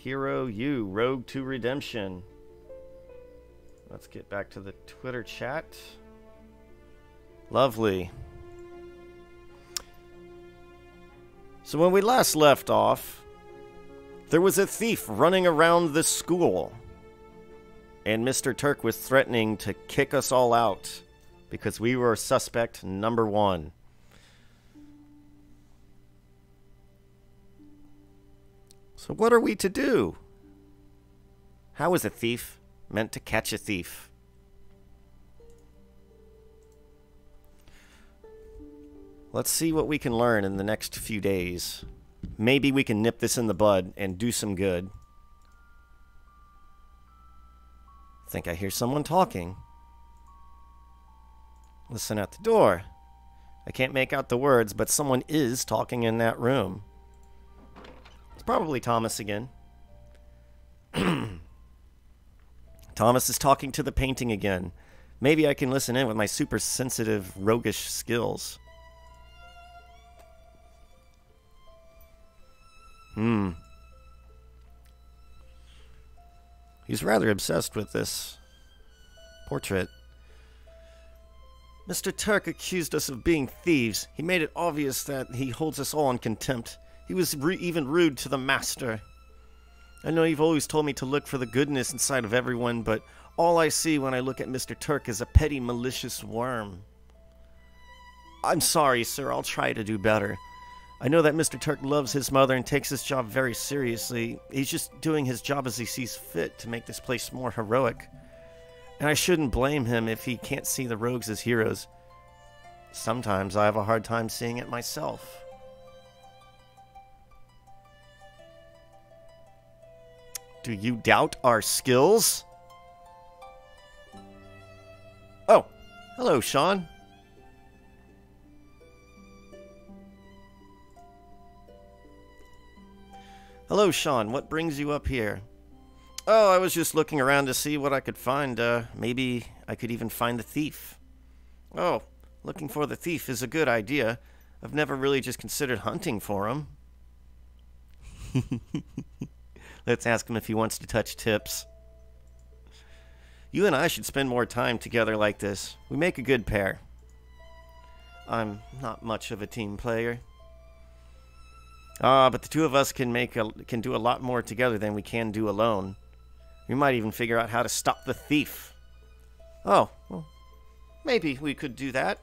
Hero U, Rogue to Redemption. Let's get back to the Twitter chat. Lovely. So when we last left off, there was a thief running around the school. And Mr. Turk was threatening to kick us all out because we were suspect number 1. So what are we to do? How is a thief meant to catch a thief? Let's see what we can learn in the next few days. Maybe we can nip this in the bud and do some good. I think I hear someone talking. Listen at the door. I can't make out the words, but someone is talking in that room. It's probably Thomas again. Thomas is talking to the painting again. Maybe I can listen in with my super sensitive, roguish skills. He's rather obsessed with this portrait. Mr. Turk accused us of being thieves. He made it obvious that he holds us all in contempt. He was even rude to the master. I know you've always told me to look for the goodness inside of everyone, but all I see when I look at Mr. Turk is a petty, malicious worm. I'm sorry, sir. I'll try to do better. I know that Mr. Turk loves his mother and takes his job very seriously. He's just doing his job as he sees fit to make this place more heroic. And I shouldn't blame him if he can't see the rogues as heroes. Sometimes I have a hard time seeing it myself. Do you doubt our skills? Oh, hello, Sean. Hello, Sean. What brings you up here? Oh, I was just looking around to see what I could find. Maybe I could even find the thief. Oh, looking for the thief is a good idea. I've never really just considered hunting for him. Let's ask him if he wants to touch tips. You and I should spend more time together like this. We make a good pair. I'm not much of a team player. But the two of us can do a lot more together than we can do alone. We might even figure out how to stop the thief. Oh, well, maybe we could do that.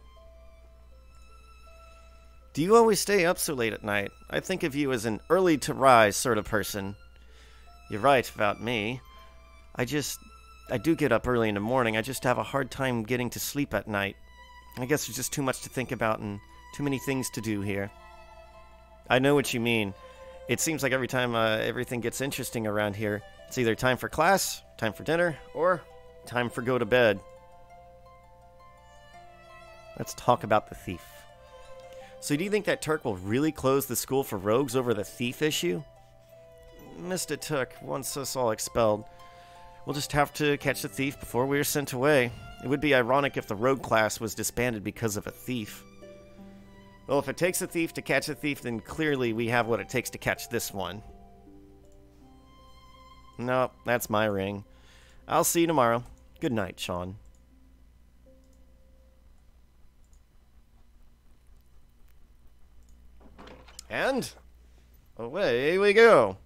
Do you always stay up so late at night? I think of you as an early-to-rise sort of person. You're right about me. I do get up early in the morning. I just have a hard time getting to sleep at night. I guess there's just too much to think about and too many things to do here. I know what you mean. It seems like every time everything gets interesting around here, it's either time for class, time for dinner, or time for go to bed. Let's talk about the thief. So do you think that Turk will really close the school for rogues over the thief issue? Mr. Turk wants us all expelled. We'll just have to catch the thief before we are sent away. It would be ironic if the rogue class was disbanded because of a thief. Well, if it takes a thief to catch a thief, then clearly we have what it takes to catch this one. No, that's my ring. I'll see you tomorrow. Good night, Sean. And away we go.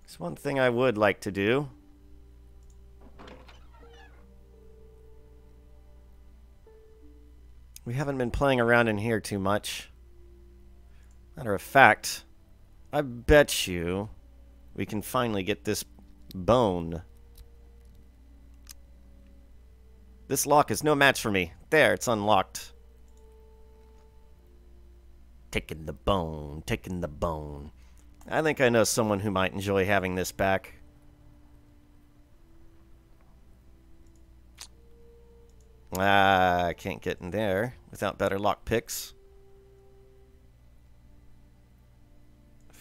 There's one thing I would like to do. We haven't been playing around in here too much. Matter of fact, I bet you we can finally get this bone. This lock is no match for me. There, it's unlocked. Taking the bone, taking the bone. I think I know someone who might enjoy having this back. I can't get in there without better lock picks.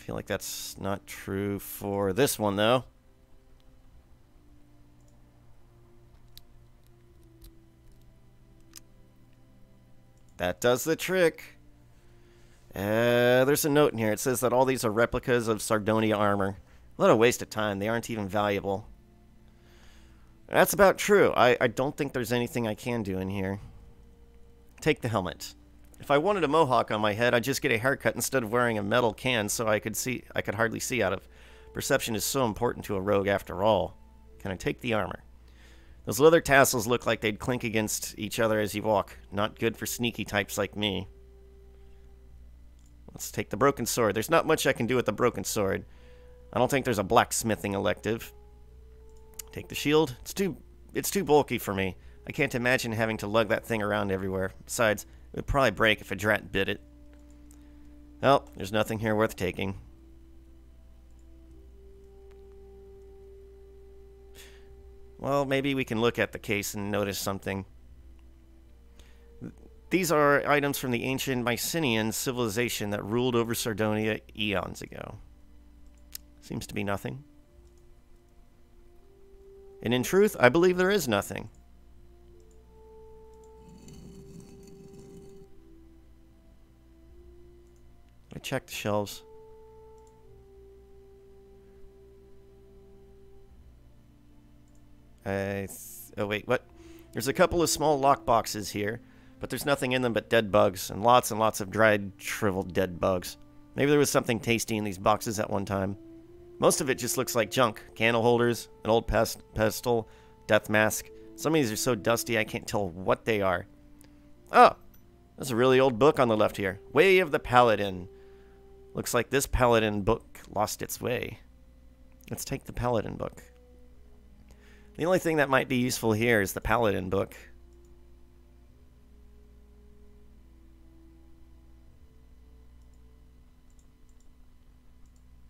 feel like that's not true for this one, though. That does the trick. There's a note in here. It says that all these are replicas of Sardonia armor. What a waste of time. They aren't even valuable. That's about true. I don't think there's anything I can do in here. Take the helmet. If I wanted a mohawk on my head, I'd just get a haircut instead of wearing a metal can so I could hardly see out of. Perception is so important to a rogue after all. Can I take the armor? Those leather tassels look like they'd clink against each other as you walk. Not good for sneaky types like me. Let's take the broken sword. There's not much I can do with the broken sword. I don't think there's a blacksmithing elective. Take the shield. It's too bulky for me. I can't imagine having to lug that thing around everywhere. Besides, it would probably break if a drat bit it. Well, there's nothing here worth taking. Well, maybe we can look at the case and notice something. These are items from the ancient Mycenaean civilization that ruled over Sardonia eons ago. Seems to be nothing. And in truth, I believe there is nothing. I checked the shelves. Oh wait, what? There's a couple of small lock boxes here, but there's nothing in them but dead bugs, and lots of dried, shriveled dead bugs. Maybe there was something tasty in these boxes at one time. Most of it just looks like junk. Candle holders, an old pestle, death mask. Some of these are so dusty I can't tell what they are. Oh, there's a really old book on the left here. Way of the Paladin. Looks like this Paladin book lost its way. Let's take the Paladin book. The only thing that might be useful here is the Paladin book.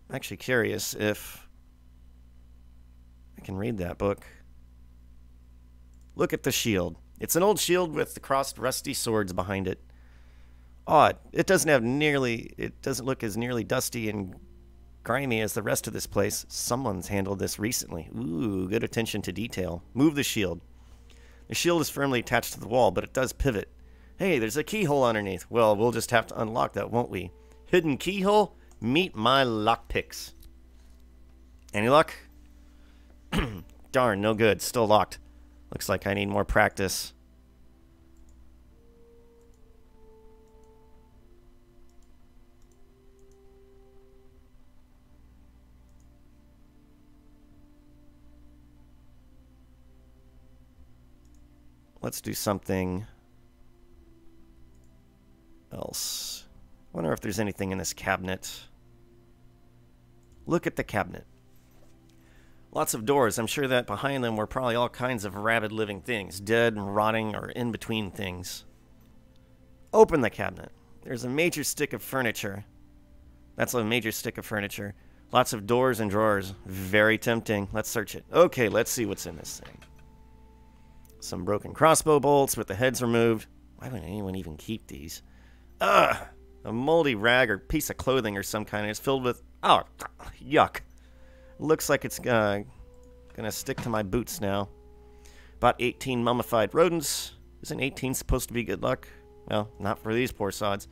I'm actually curious if I can read that book. Look at the shield. It's an old shield with the crossed rusty swords behind it. Odd. It doesn't look as nearly dusty and grimy as the rest of this place. Someone's handled this recently. Ooh, good attention to detail. Move the shield. The shield is firmly attached to the wall, but it does pivot. Hey, there's a keyhole underneath. Well, we'll just have to unlock that, won't we? Hidden keyhole? Meet my lockpicks. Any luck? Darn, no good. Still locked. Looks like I need more practice. Let's do something else. Wonder if there's anything in this cabinet. Look at the cabinet. Lots of doors. I'm sure that behind them were probably all kinds of rabid living things, dead and rotting or in between things. Open the cabinet. There's a major stick of furniture. That's a major stick of furniture. Lots of doors and drawers. Very tempting. Let's search it. Okay, let's see what's in this thing. Some broken crossbow bolts with the heads removed. Why would anyone even keep these? Ugh! A moldy rag or piece of clothing or some kind. It's filled with... Oh, yuck. Looks like it's gonna stick to my boots now. About 18 mummified rodents. Isn't 18 supposed to be good luck? Well, not for these poor sods.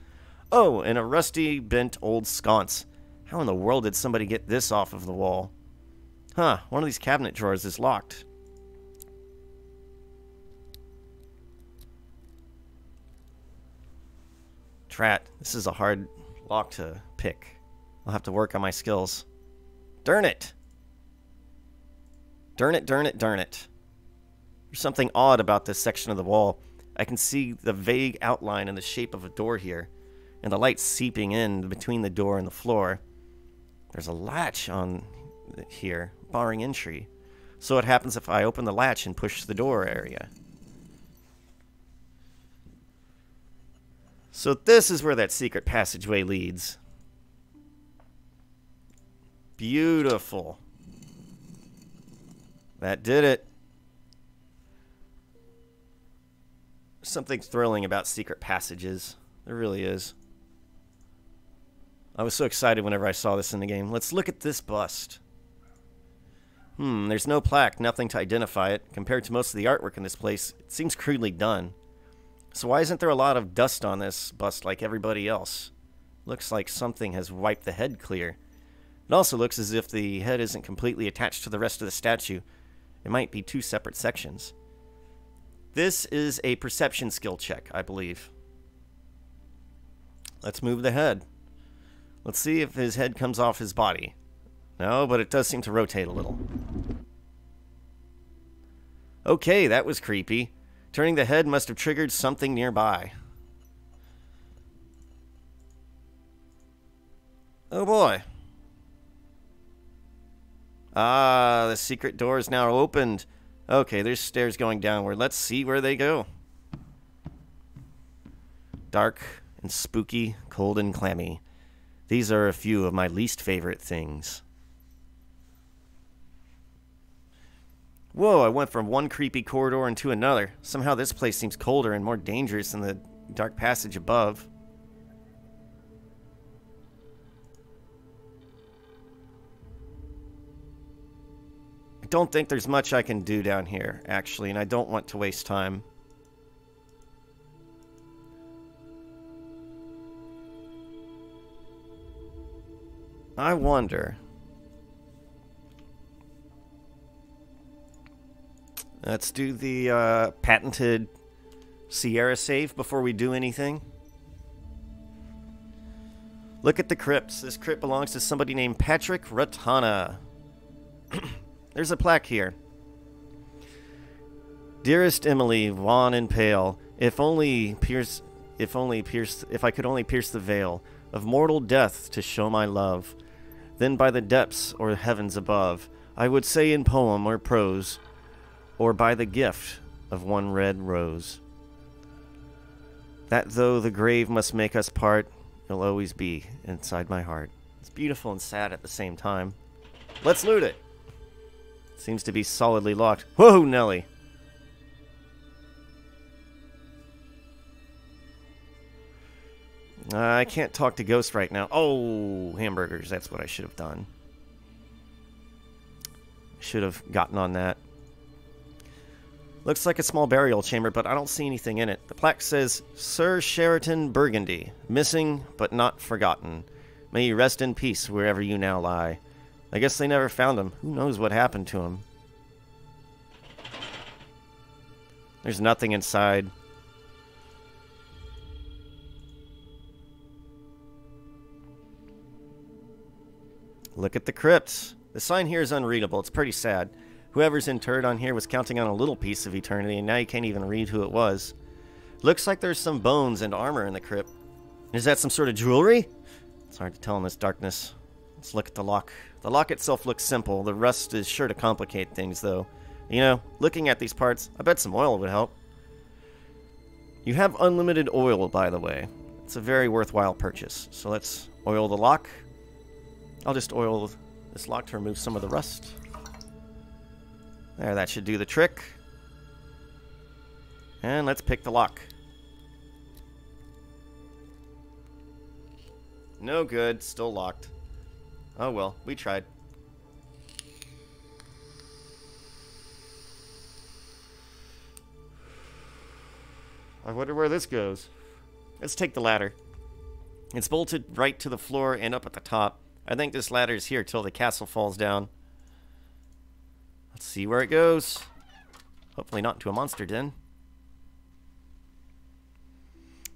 Oh, and a rusty, bent old sconce. How in the world did somebody get this off of the wall? Huh, one of these cabinet drawers is locked. Drat, this is a hard lock to pick. I'll have to work on my skills. Darn it! Darn it, darn it, darn it. There's something odd about this section of the wall. I can see the vague outline in the shape of a door here, and the light seeping in between the door and the floor. There's a latch on here, barring entry. So what happens if I open the latch and push the door area? So this is where that secret passageway leads. Beautiful. That did it. Something thrilling about secret passages. There really is. I was so excited whenever I saw this in the game. Let's look at this bust. There's no plaque, nothing to identify it. Compared to most of the artwork in this place, it seems crudely done. So why isn't there a lot of dust on this bust like everybody else? Looks like something has wiped the head clear. It also looks as if the head isn't completely attached to the rest of the statue. It might be two separate sections. This is a perception skill check, I believe. Let's move the head. Let's see if his head comes off his body. No, but it does seem to rotate a little. Okay, that was creepy. Turning the head must have triggered something nearby. Oh boy. Ah, the secret door is now opened. Okay, there's stairs going downward. Let's see where they go. Dark and spooky, cold and clammy. These are a few of my least favorite things. Whoa, I went from one creepy corridor into another. Somehow this place seems colder and more dangerous than the dark passage above. I don't think there's much I can do down here, actually, and I don't want to waste time. I wonder. Let's do the patented Sierra save before we do anything. Look at the crypts. This crypt belongs to somebody named Patrick Ratana. There's a plaque here. Dearest Emily, wan and pale, if I could only pierce the veil of mortal death to show my love, then by the depths or heavens above, I would say in poem or prose, or by the gift of one red rose, that though the grave must make us part, you'll always be inside my heart. It's beautiful and sad at the same time. Let's loot it. Seems to be solidly locked. Whoa, Nelly. I can't talk to Ghost right now. Oh, hamburgers. That's what I should have done. Should have gotten on that. Looks like a small burial chamber, but I don't see anything in it. The plaque says, Sir Sheraton Burgundy, missing but not forgotten. May you rest in peace wherever you now lie. I guess they never found him. Who knows what happened to him? There's nothing inside. Look at the crypts. The sign here is unreadable. It's pretty sad. Whoever's interred on here was counting on a little piece of eternity, and now you can't even read who it was. Looks like there's some bones and armor in the crypt. Is that some sort of jewelry? It's hard to tell in this darkness. Let's look at the lock. The lock itself looks simple. The rust is sure to complicate things, though. You know, looking at these parts, I bet some oil would help. You have unlimited oil, by the way. It's a very worthwhile purchase. So let's oil the lock. I'll just oil this lock to remove some of the rust. There, that should do the trick. And let's pick the lock. No good, still locked. Oh well, we tried. I wonder where this goes. Let's take the ladder. It's bolted right to the floor and up at the top. I think this ladder is here till the castle falls down. Let's see where it goes. Hopefully not into a monster den.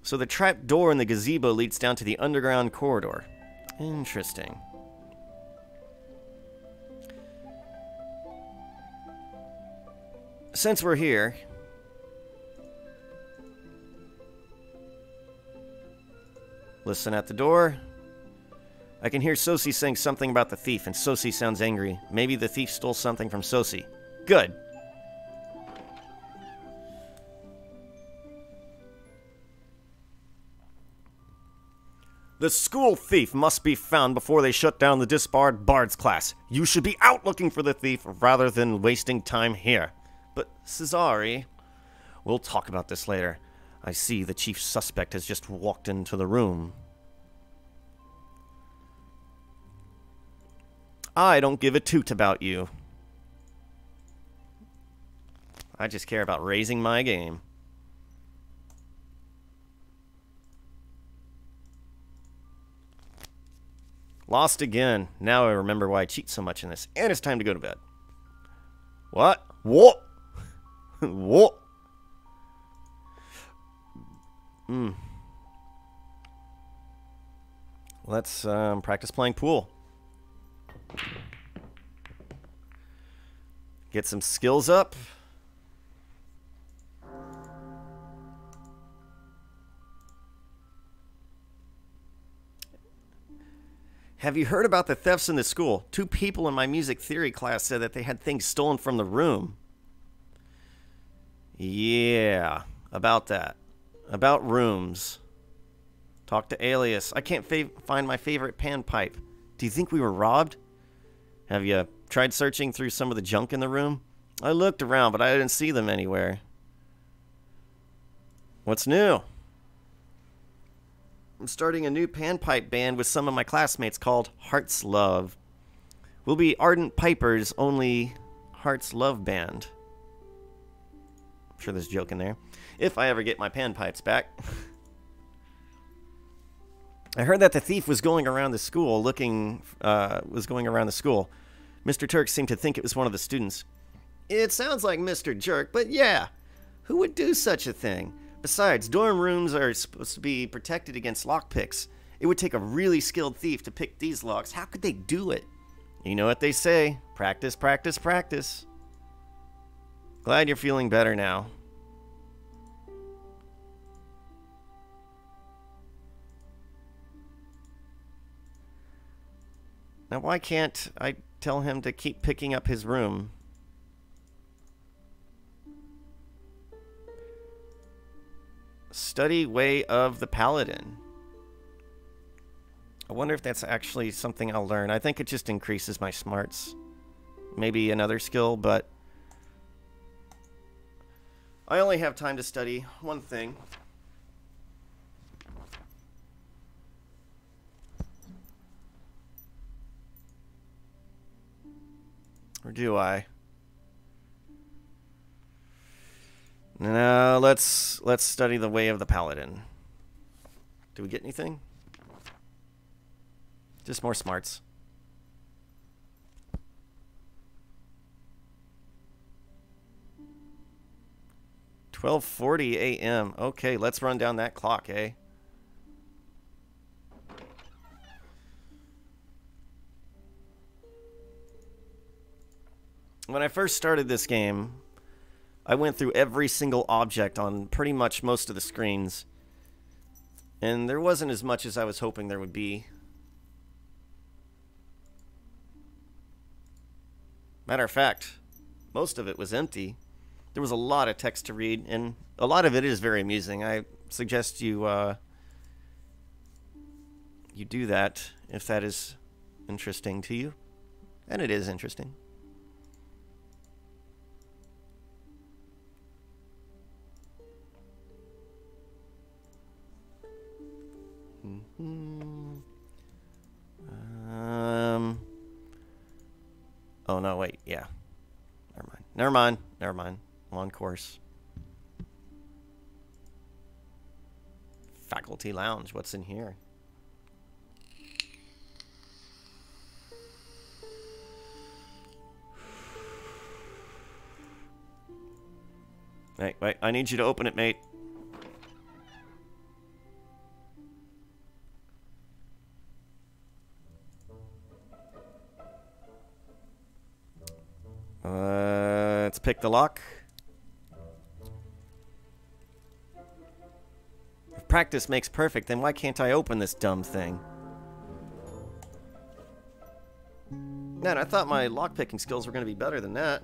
So the trap door in the gazebo leads down to the underground corridor. Interesting. Since we're here, listen at the door. I can hear Sosi saying something about the thief, and Sosi sounds angry. Maybe the thief stole something from Sosi. Good. The school thief must be found before they shut down the disbarred bards class. You should be out looking for the thief rather than wasting time here. But, Cesare, we'll talk about this later. I see the chief suspect has just walked into the room. I don't give a toot about you. I just care about raising my game. Lost again. Now I remember why I cheat so much in this. And it's time to go to bed. What? What? What? Let's practice playing pool. Get some skills up. Have you heard about the thefts in the school? 2 people in my music theory class said that they had things stolen from the room. Yeah, about that. About rooms. Talk to Alias. I can't find my favorite panpipe. Do you think we were robbed? Have you tried searching through some of the junk in the room? I looked around, but I didn't see them anywhere. What's new? I'm starting a new panpipe band with some of my classmates called Heart's Love. We'll be ardent pipers, only Heart's Love band. I'm sure there's a joke in there. If I ever get my panpipes back. I heard that the thief was going around the school Mr. Turk seemed to think it was one of the students. It sounds like Mr. Jerk, but yeah, who would do such a thing? Besides, dorm rooms are supposed to be protected against lockpicks. It would take a really skilled thief to pick these locks. How could they do it? You know what they say. Practice, practice, practice. Glad you're feeling better now. Now, why can't I tell him to keep picking up his room? Study Way of the Paladin. I wonder if that's actually something I'll learn. I think it just increases my smarts. Maybe another skill, but I only have time to study one thing. Or do I? No, let's study the Way of the Paladin. Do we get anything? Just more smarts. $12:40 a.m. Okay, let's run down that clock, eh? When I first started this game, I went through every single object on pretty much most of the screens. And there wasn't as much as I was hoping there would be. Matter of fact, most of it was empty. There was a lot of text to read, and a lot of it is very amusing. I suggest you you do that if that is interesting to you. And it is interesting. Oh no, wait, yeah. Never mind. On course. Faculty Lounge, what's in here? Wait, I need you to open it, mate. Let's pick the lock. If practice makes perfect, then why can't I open this dumb thing? Man, I thought my lockpicking skills were going to be better than that.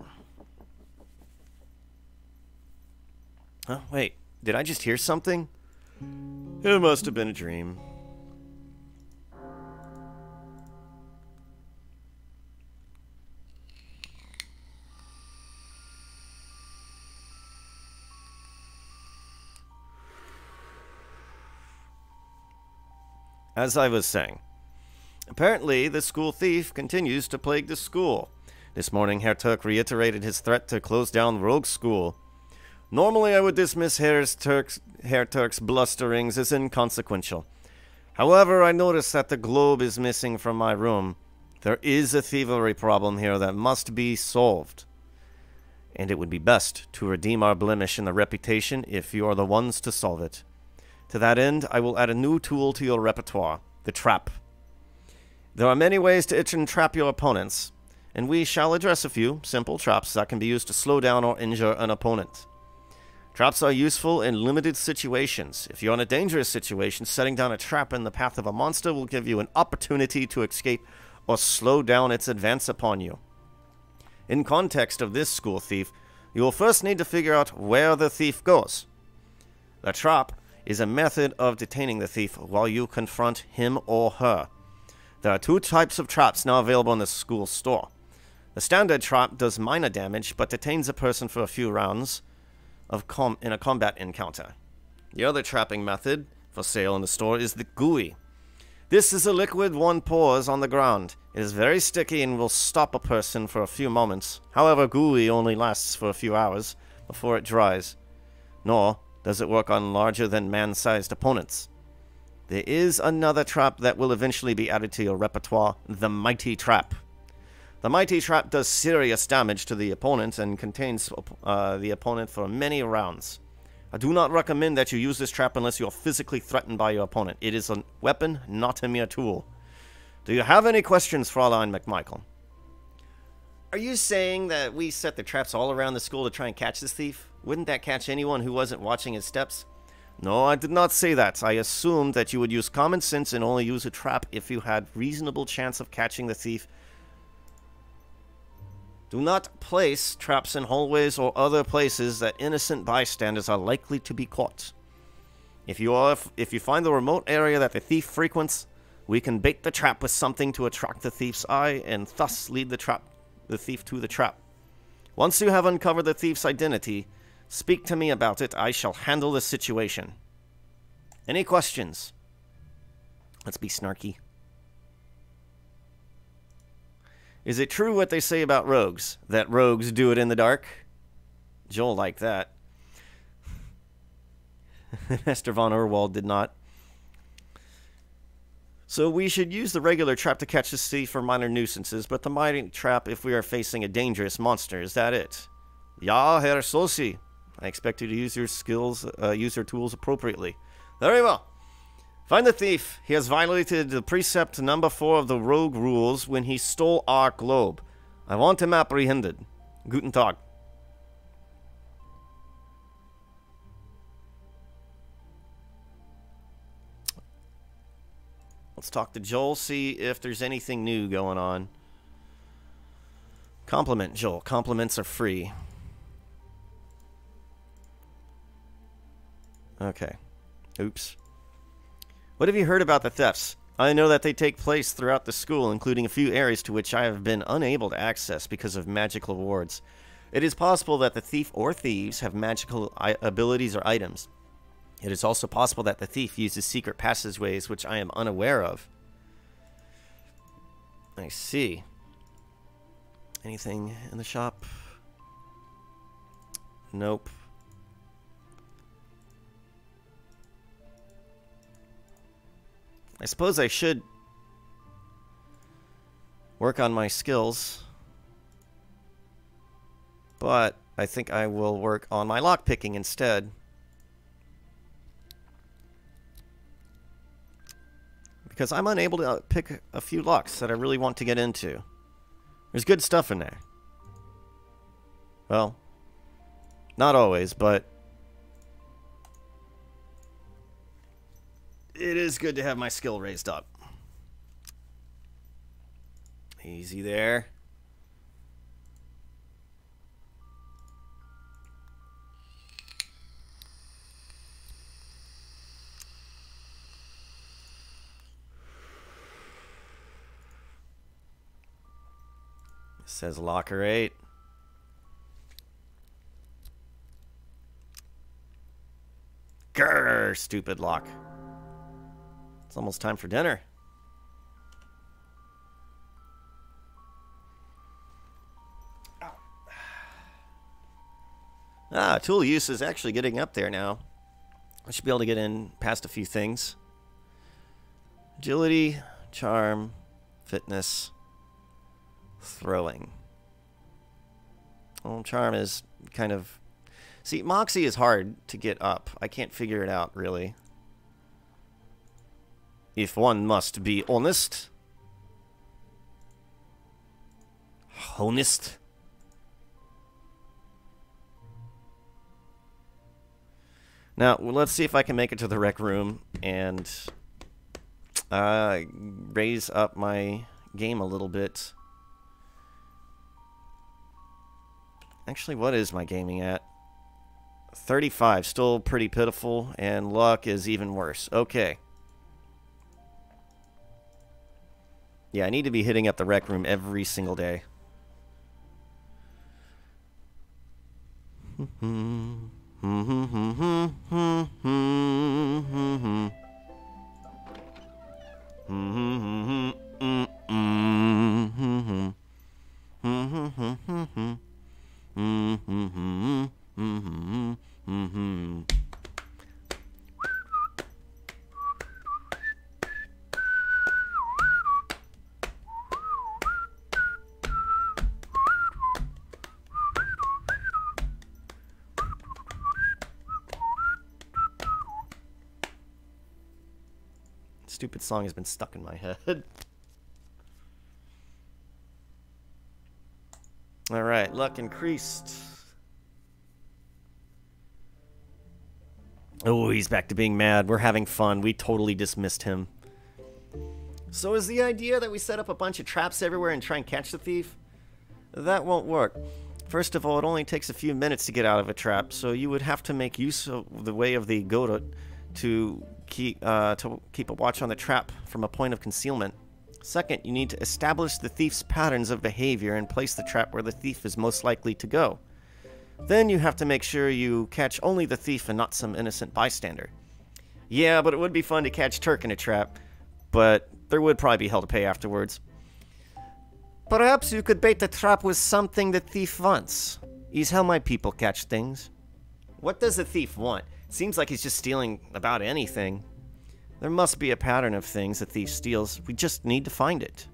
Huh? Wait, did I just hear something? It must have been a dream. As I was saying, Apparently, the school thief continues to plague the school. This morning, Herr Turk reiterated his threat to close down Rogue School. Normally, I would dismiss Herr Turk's blusterings as inconsequential. However, I noticed that the globe is missing from my room. There is a thievery problem here that must be solved. And it would be best to redeem our blemish in the reputation if you are the ones to solve it. To that end, I will add a new tool to your repertoire, the trap. There are many ways to entrap your opponents, and we shall address a few simple traps that can be used to slow down or injure an opponent. Traps are useful in limited situations. If you're in a dangerous situation, setting down a trap in the path of a monster will give you an opportunity to escape or slow down its advance upon you. In context of this school thief, you will first need to figure out where the thief goes. The trap is a method of detaining the thief while you confront him or her. There are two types of traps now available in the school store. The standard trap does minor damage, but detains a person for a few rounds in a combat encounter. The other trapping method for sale in the store is the GUI. This is a liquid one pours on the ground. It is very sticky and will stop a person for a few moments. However, GUI only lasts for a few hours before it dries. Nor does it work on larger than man-sized opponents. There is another trap that will eventually be added to your repertoire, the Mighty Trap. The Mighty Trap does serious damage to the opponent and contains the opponent for many rounds. I do not recommend that you use this trap unless you are physically threatened by your opponent. It is a weapon, not a mere tool. Do you have any questions, Fraulein McMichael? Are you saying that we set the traps all around the school to try and catch this thief? Wouldn't that catch anyone who wasn't watching his steps? No, I did not say that. I assumed that you would use common sense and only use a trap if you had reasonable chance of catching the thief. Do not place traps in hallways or other places that innocent bystanders are likely to be caught. If you find the remote area that the thief frequents, we can bait the trap with something to attract the thief's eye and thus lead the thief to the trap. Once you have uncovered the thief's identity, speak to me about it. I shall handle the situation. Any questions? Let's be snarky. Is it true what they say about rogues? That rogues do it in the dark? Joel liked that. Esther von Urwald did not. So we should use the regular trap to catch the thief for minor nuisances, but the mighty trap if we are facing a dangerous monster. Is that it? Ja, Herr Sosi. I expect you to use your skills, use your tools appropriately. Very well. Find the thief. He has violated the precept number 4 of the rogue rules when he stole our globe. I want him apprehended. Guten Tag. Let's talk to Joel, see if there's anything new going on. Compliment Joel. Compliments are free. Okay. Oops. What have you heard about the thefts? I know that they take place throughout the school, including a few areas to which I have been unable to access because of magical wards. It is possible that the thief or thieves have magical abilities or items. It is also possible that the thief uses secret passageways which I am unaware of. I see. Anything in the shop? Nope. I suppose I should work on my skills, but I think I will work on my lockpicking instead. Because I'm unable to pick a few locks that I really want to get into. There's good stuff in there. Well, not always, but it is good to have my skill raised up. Easy there. It says locker 8. Grrr, stupid lock. It's almost time for dinner. Ah, tool use is actually getting up there now. I should be able to get in past a few things. Agility, charm, fitness, throwing. Well, charm is kind of... See, Moxie is hard to get up. I can't figure it out, really. If one must be honest. Honest. Now, let's see if I can make it to the rec room and raise up my game a little bit. Actually, what is my gaming at? 35, still pretty pitiful, and luck is even worse. Okay. Yeah, I need to be hitting up the rec room every single day. Stupid song has been stuck in my head. Alright, luck increased. Oh, he's back to being mad. We're having fun. We totally dismissed him. So is the idea that we set up a bunch of traps everywhere and try and catch the thief? That won't work. First of all, it only takes a few minutes to get out of a trap, so you would have to make use of the way of the Godot to keep a watch on the trap from a point of concealment. Second, you need to establish the thief's patterns of behavior and place the trap where the thief is most likely to go. Then you have to make sure you catch only the thief and not some innocent bystander. Yeah, but it would be fun to catch Turk in a trap, but there would probably be hell to pay afterwards. Perhaps you could bait the trap with something the thief wants. Is how my people catch things. What does the thief want? Seems like he's just stealing about anything. There must be a pattern of things the thief steals. We just need to find it.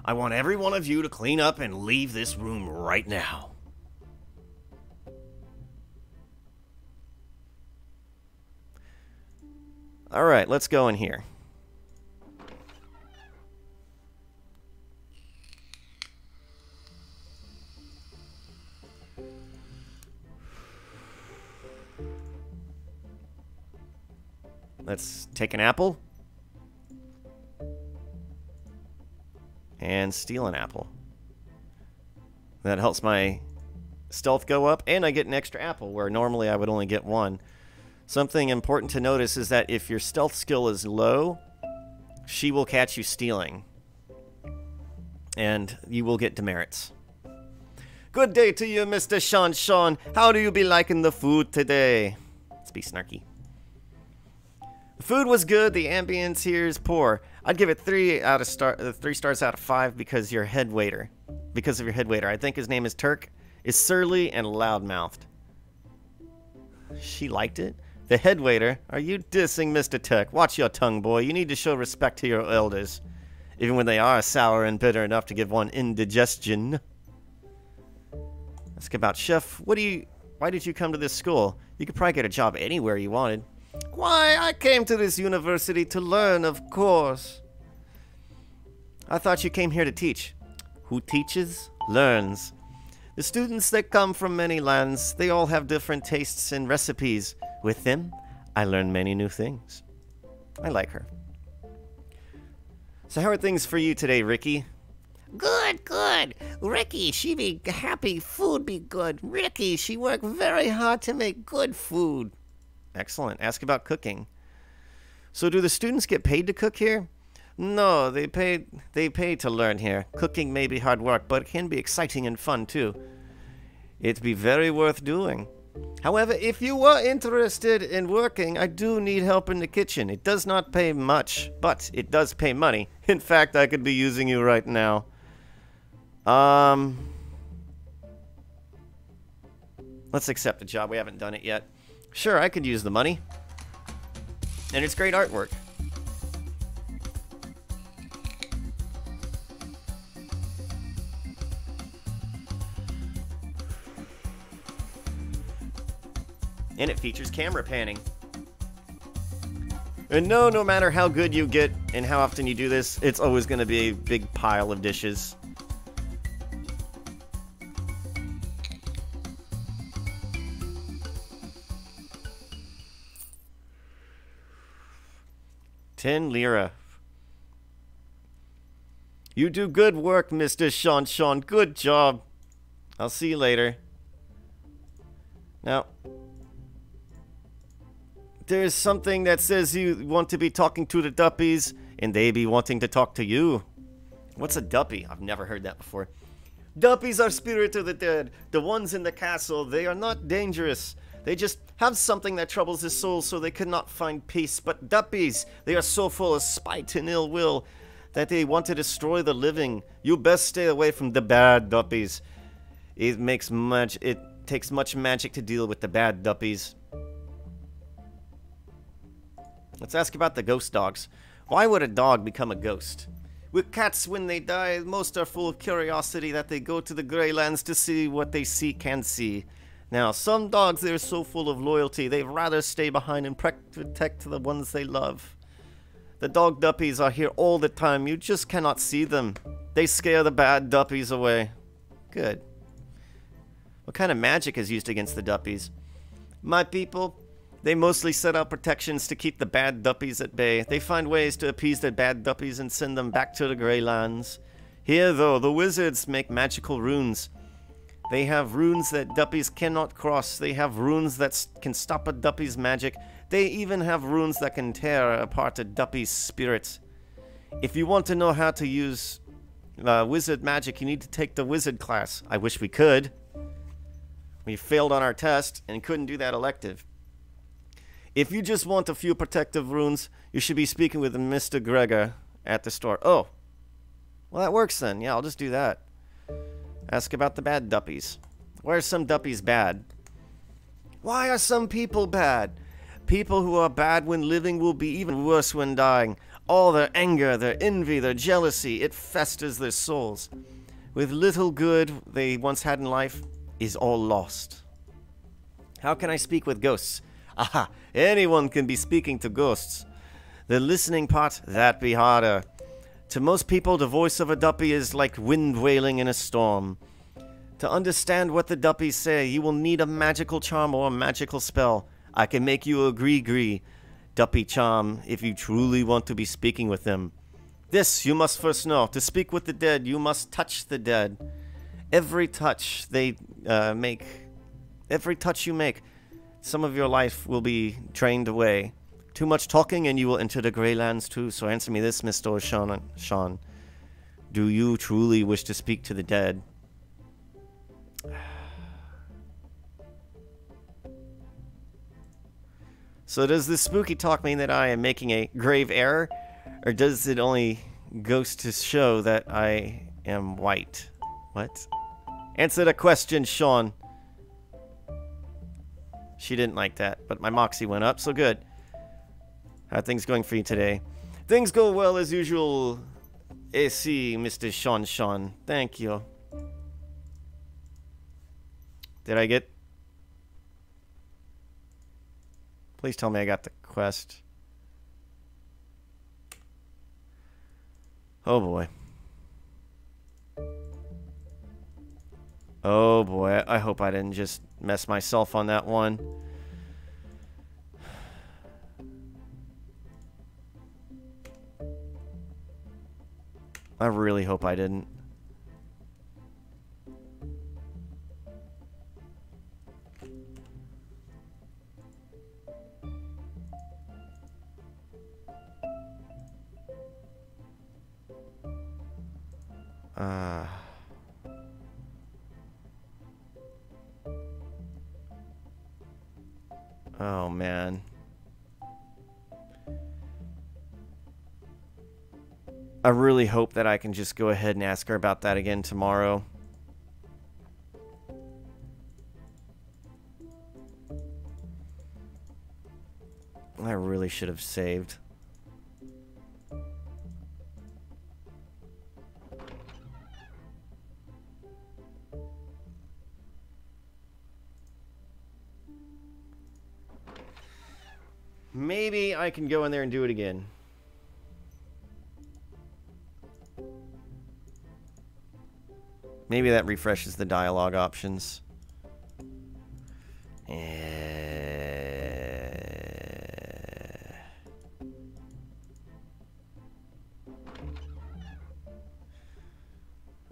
I want every one of you to clean up and leave this room right now. Alright, let's go in here. Let's take an apple. And steal an apple. That helps my stealth go up, and I get an extra apple, where normally I would only get one. Something important to notice is that if your stealth skill is low, she will catch you stealing. And you will get demerits. Good day to you, Mr. Sean. How do you be liking the food today? Let's be snarky. The food was good, the ambience here is poor. I'd give it 3 stars out of 5 because your head waiter. Because of your head waiter. I think his name is Turk. Is surly and loudmouthed. She liked it? The head waiter? Are you dissing Mr. Turk? Watch your tongue, boy. You need to show respect to your elders. Even when they are sour and bitter enough to give one indigestion. Ask about Chef. Why did you come to this school? You could probably get a job anywhere you wanted. Why, I came to this university to learn, of course. I thought you came here to teach. Who teaches, learns. The students that come from many lands, they all have different tastes and recipes. With them, I learn many new things. I like her. So how are things for you today, Ricky? Good, good. Ricky, she be happy, food be good. Ricky, she work very hard to make good food. Excellent. Ask about cooking. So do the students get paid to cook here? No, they pay to learn here. Cooking may be hard work, but it can be exciting and fun too. It'd be very worth doing. However, if you were interested in working, I do need help in the kitchen. It does not pay much, but it does pay money. In fact, I could be using you right now. Let's accept the job. We haven't done it yet. Sure, I could use the money. And it's great artwork. And it features camera panning. And no matter how good you get and how often you do this, it's always going to be a big pile of dishes. £10. You do good work, Mr. Sean. Good job. I'll see you later. Now, there's something that says you want to be talking to the Duppies, and they be wanting to talk to you. What's a Duppy? I've never heard that before. Duppies are spirit of the dead. The ones in the castle, they are not dangerous. They just have something that troubles his soul, so they cannot find peace. But Duppies, they are so full of spite and ill will that they want to destroy the living. You best stay away from the bad Duppies. It takes much magic to deal with the bad Duppies. Let's ask about the ghost dogs. Why would a dog become a ghost? With cats, when they die, most are full of curiosity that they go to the Grey Lands to see what they can see. Now, some dogs, they're so full of loyalty, they'd rather stay behind and protect the ones they love. The dog Duppies are here all the time. You just cannot see them. They scare the bad Duppies away. Good. What kind of magic is used against the Duppies? My people, they mostly set out protections to keep the bad Duppies at bay. They find ways to appease the bad Duppies and send them back to the Grey Lands. Here, though, the wizards make magical runes. They have runes that Duppies cannot cross. They have runes that can stop a Duppy's magic. They even have runes that can tear apart a Duppy's spirit. If you want to know how to use wizard magic, you need to take the wizard class. I wish we could. We failed on our test and couldn't do that elective. If you just want a few protective runes, you should be speaking with Mr. Gregor at the store. Oh, well that works then. Yeah, I'll just do that. Ask about the bad Duppies. Why are some Duppies bad? Why are some people bad? People who are bad when living will be even worse when dying. All their anger, their envy, their jealousy, it festers their souls. With little good they once had in life is all lost. How can I speak with ghosts? Aha, anyone can be speaking to ghosts. The listening part, that be harder. To most people, the voice of a Duppy is like wind wailing in a storm. To understand what the Duppies say, you will need a magical charm or a magical spell. I can make you a gree Duppy charm if you truly want to be speaking with them. This you must first know. To speak with the dead, you must touch the dead. Every touch they every touch you make, some of your life will be drained away. Too much talking and you will enter the Grey Lands too. So answer me this, Mr. Sean. Do you truly wish to speak to the dead? So does this spooky talk mean that I am making a grave error? Or does it only goes to show that I am white? What? Answer the question, Sean. She didn't like that, but my moxie went up, so good. How are things going for you today? Things go well as usual. AC, Mr. Sean. Thank you. Did I get... Please tell me I got the quest. Oh boy. Oh boy, I hope I didn't just mess myself on that one. I really hope I didn't. Oh man. I really hope that I can just go ahead and ask her about that again tomorrow. I really should have saved. Maybe I can go in there and do it again. Maybe that refreshes the dialogue options.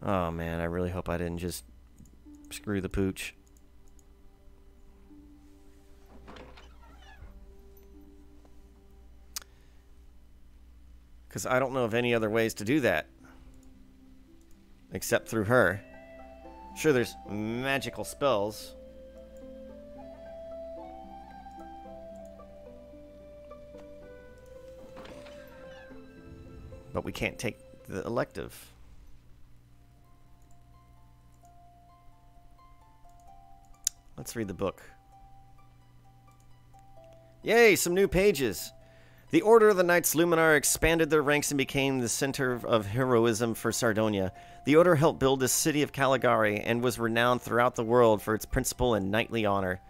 Oh man, I really hope I didn't just screw the pooch. Because I don't know of any other ways to do that. Except through her. Sure, there's magical spells. But we can't take the elective. Let's read the book. Yay, some new pages! The Order of the Knights Luminar expanded their ranks and became the center of heroism for Sardonia. The Order helped build the city of Caligari and was renowned throughout the world for its principle and knightly honor.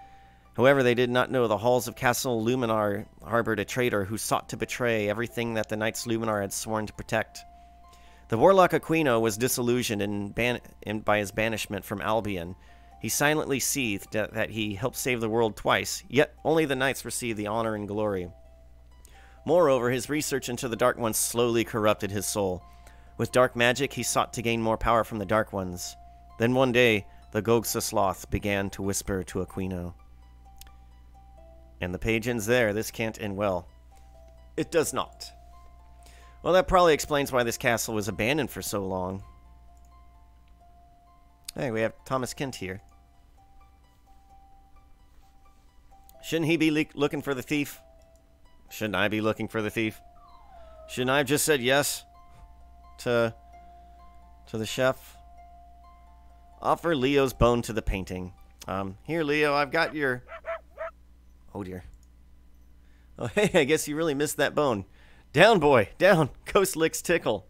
However, they did not know the halls of Castle Luminar harbored a traitor who sought to betray everything that the Knights Luminar had sworn to protect. The warlock Aquino was disillusioned by his banishment from Albion. He silently seethed that he helped save the world twice, yet only the knights received the honor and glory. Moreover, his research into the Dark Ones slowly corrupted his soul. With dark magic, he sought to gain more power from the Dark Ones. Then one day, the Gogsa Sloth began to whisper to Aquino. And the page ends there. This can't end well. It does not. Well, that probably explains why this castle was abandoned for so long. Hey, we have Thomas Kent here. Shouldn't he be looking for the thief? Shouldn't I be looking for the thief? Shouldn't I have just said yes to the chef? Offer Leo's bone to the painting. Here, Leo, I've got your... Oh, dear. Oh, hey, I guess you really missed that bone. Down, boy, down. Ghost licks tickle.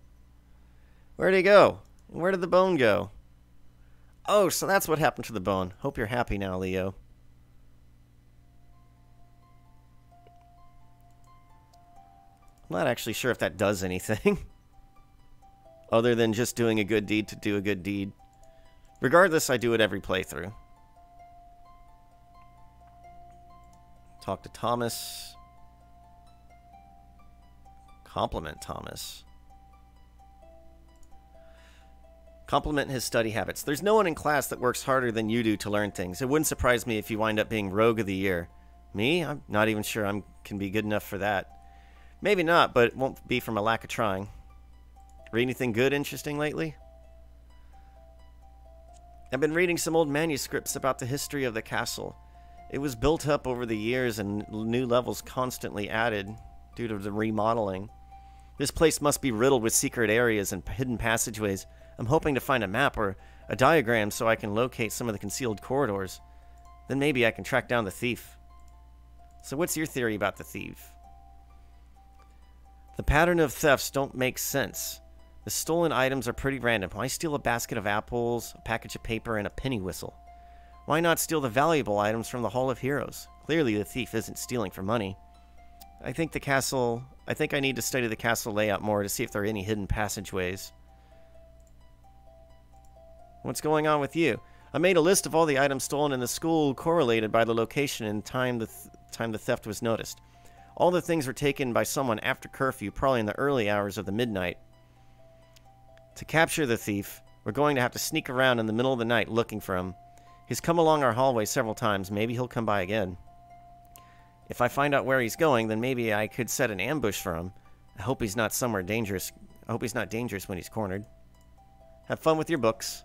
Where'd he go? Where did the bone go? Oh, so that's what happened to the bone. Hope you're happy now, Leo. I'm not actually sure if that does anything. Other than just doing a good deed to do a good deed. Regardless, I do it every playthrough. Talk to Thomas. Compliment Thomas. Compliment his study habits. There's no one in class that works harder than you do to learn things. It wouldn't surprise me if you wind up being Rogue of the Year. Me? I'm not even sure I can be good enough for that. Maybe not, but it won't be from a lack of trying. Read anything good interesting lately? I've been reading some old manuscripts about the history of the castle. It was built up over the years and new levels constantly added due to the remodeling. This place must be riddled with secret areas and hidden passageways. I'm hoping to find a map or a diagram so I can locate some of the concealed corridors. Then maybe I can track down the thief. So what's your theory about the thief? The pattern of thefts don't make sense. The stolen items are pretty random. Why steal a basket of apples, a package of paper, and a penny whistle? Why not steal the valuable items from the Hall of Heroes? Clearly the thief isn't stealing for money. I think I need to study the castle layout more to see if there are any hidden passageways. What's going on with you? I made a list of all the items stolen in the school correlated by the location and time the theft was noticed. All the things were taken by someone after curfew, probably in the early hours of the midnight. To capture the thief, we're going to have to sneak around in the middle of the night looking for him. He's come along our hallway several times. Maybe he'll come by again. If I find out where he's going, then maybe I could set an ambush for him. I hope he's not somewhere dangerous. I hope he's not dangerous when he's cornered. Have fun with your books.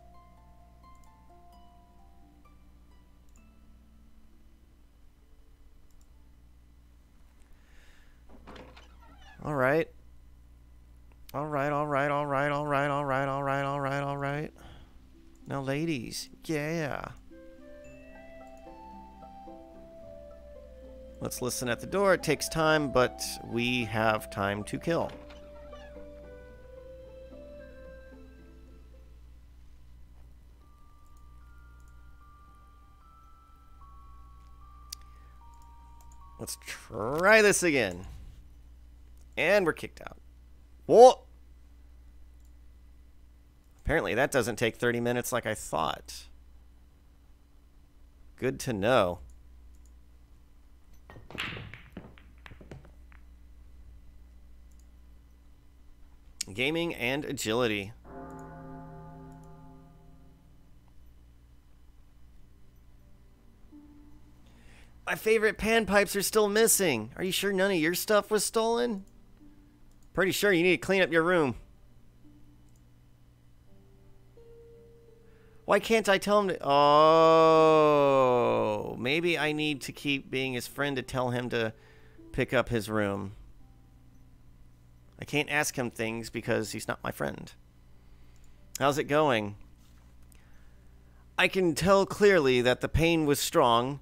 Alright. Alright. Now, ladies, yeah. Let's listen at the door. It takes time, but we have time to kill. Let's try this again. And we're kicked out. Whoa! Apparently that doesn't take 30 minutes like I thought. Good to know. Gaming and agility. My favorite panpipes are still missing. Are you sure none of your stuff was stolen? Pretty sure you need to clean up your room. Why can't I tell him to... Oh, maybe I need to keep being his friend to tell him to pick up his room. I can't ask him things because he's not my friend. How's it going? I can tell clearly that the pain was strong,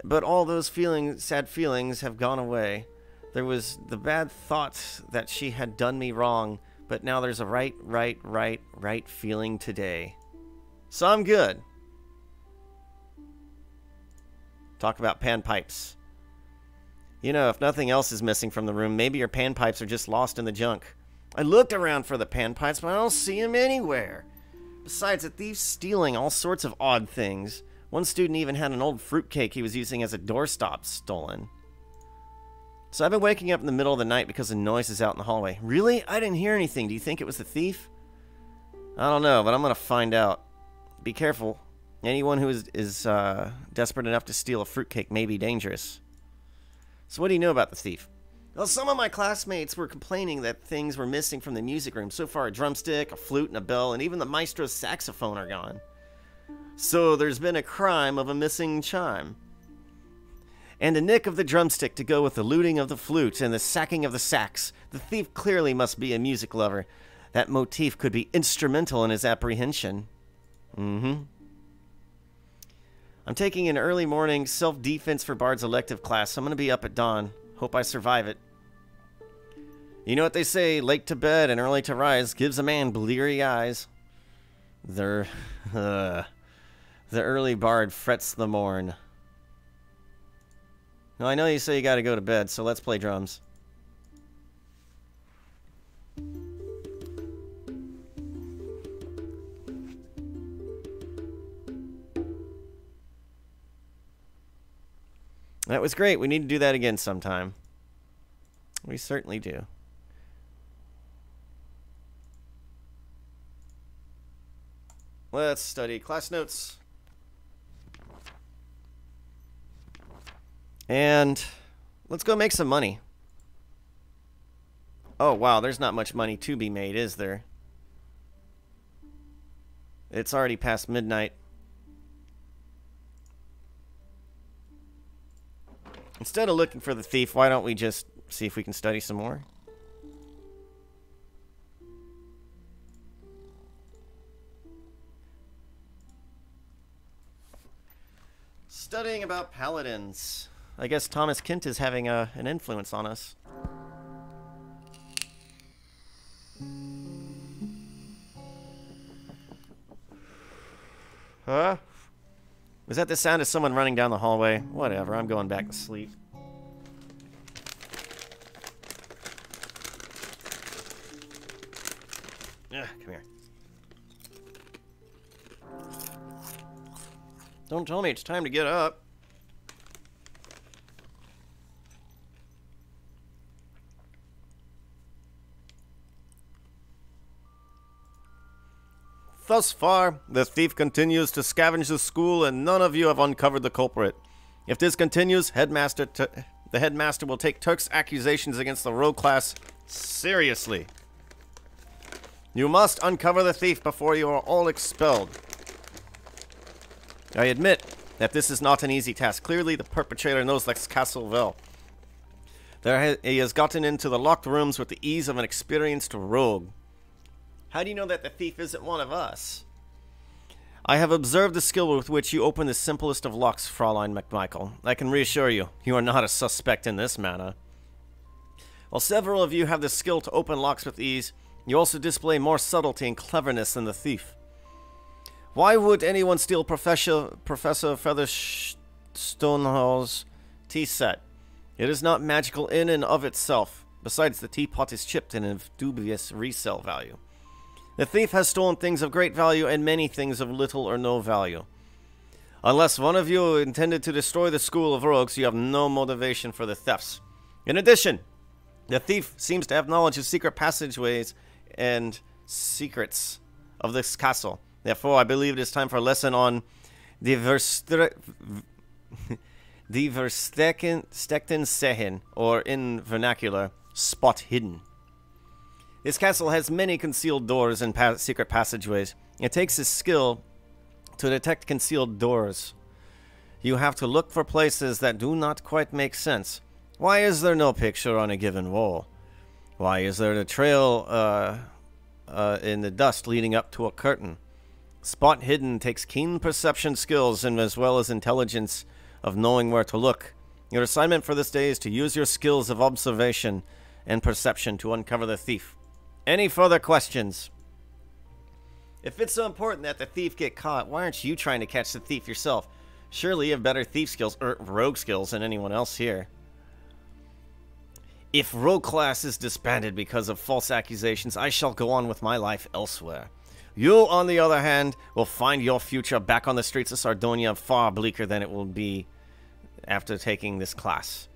but all those sad feelings have gone away. There was the bad thoughts that she had done me wrong, but now there's a right feeling today. So I'm good. Talk about panpipes. You know, if nothing else is missing from the room, maybe your panpipes are just lost in the junk. I looked around for the panpipes, but I don't see them anywhere. Besides, the thief's stealing all sorts of odd things. One student even had an old fruitcake he was using as a doorstop stolen. So I've been waking up in the middle of the night because of noises out in the hallway. Really? I didn't hear anything. Do you think it was the thief? I don't know, but I'm going to find out. Be careful. Anyone who is desperate enough to steal a fruitcake may be dangerous. So what do you know about the thief? Well, some of my classmates were complaining that things were missing from the music room. So far, a drumstick, a flute, and a bell, and even the maestro's saxophone are gone. So there's been a crime of a missing chime. And a nick of the drumstick to go with the looting of the flute and the sacking of the sax. The thief clearly must be a music lover. That motif could be instrumental in his apprehension. I'm taking an early morning self-defense for Bard's elective class, so I'm going to be up at dawn. Hope I survive it. You know what they say, late to bed and early to rise gives a man bleary eyes. The early Bard frets the morn. Now, I know you say you gotta go to bed, so let's play drums. That was great. We need to do that again sometime. We certainly do. Let's study class notes. And let's go make some money. Oh, wow. There's not much money to be made, is there? It's already past midnight. Instead of looking for the thief, why don't we just see if we can study some more? Studying about paladins. I guess Thomas Kent is having an influence on us. Huh? Was that the sound of someone running down the hallway? Whatever, I'm going back to sleep. Ugh, come here. Don't tell me it's time to get up. Thus far, the thief continues to scavenge the school and none of you have uncovered the culprit. If this continues, the headmaster will take Turk's accusations against the rogue class seriously. You must uncover the thief before you are all expelled. I admit that this is not an easy task. Clearly, the perpetrator knows this castle well. He has gotten into the locked rooms with the ease of an experienced rogue. How do you know that the thief isn't one of us? I have observed the skill with which you open the simplest of locks, Fraulein McMichael. I can reassure you, you are not a suspect in this matter. While several of you have the skill to open locks with ease, you also display more subtlety and cleverness than the thief. Why would anyone steal Professor Featherstone's tea set? It is not magical in and of itself. Besides, the teapot is chipped and of dubious resale value. The thief has stolen things of great value and many things of little or no value. Unless one of you intended to destroy the school of rogues, you have no motivation for the thefts. In addition, the thief seems to have knowledge of secret passageways and secrets of this castle. Therefore, I believe it is time for a lesson on the Verstecken Sehen, or in vernacular, spot hidden. This castle has many concealed doors and secret passageways. It takes a skill to detect concealed doors. You have to look for places that do not quite make sense. Why is there no picture on a given wall? Why is there a trail in the dust leading up to a curtain? Spot hidden takes keen perception skills and as well as intelligence of knowing where to look. Your assignment for this day is to use your skills of observation and perception to uncover the thief. Any further questions? If it's so important that the thief get caught, why aren't you trying to catch the thief yourself? Surely you have better thief skills, or rogue skills, than anyone else here. If rogue class is disbanded because of false accusations, I shall go on with my life elsewhere. You, on the other hand, will find your future back on the streets of Sardonia far bleaker than it will be after taking this class.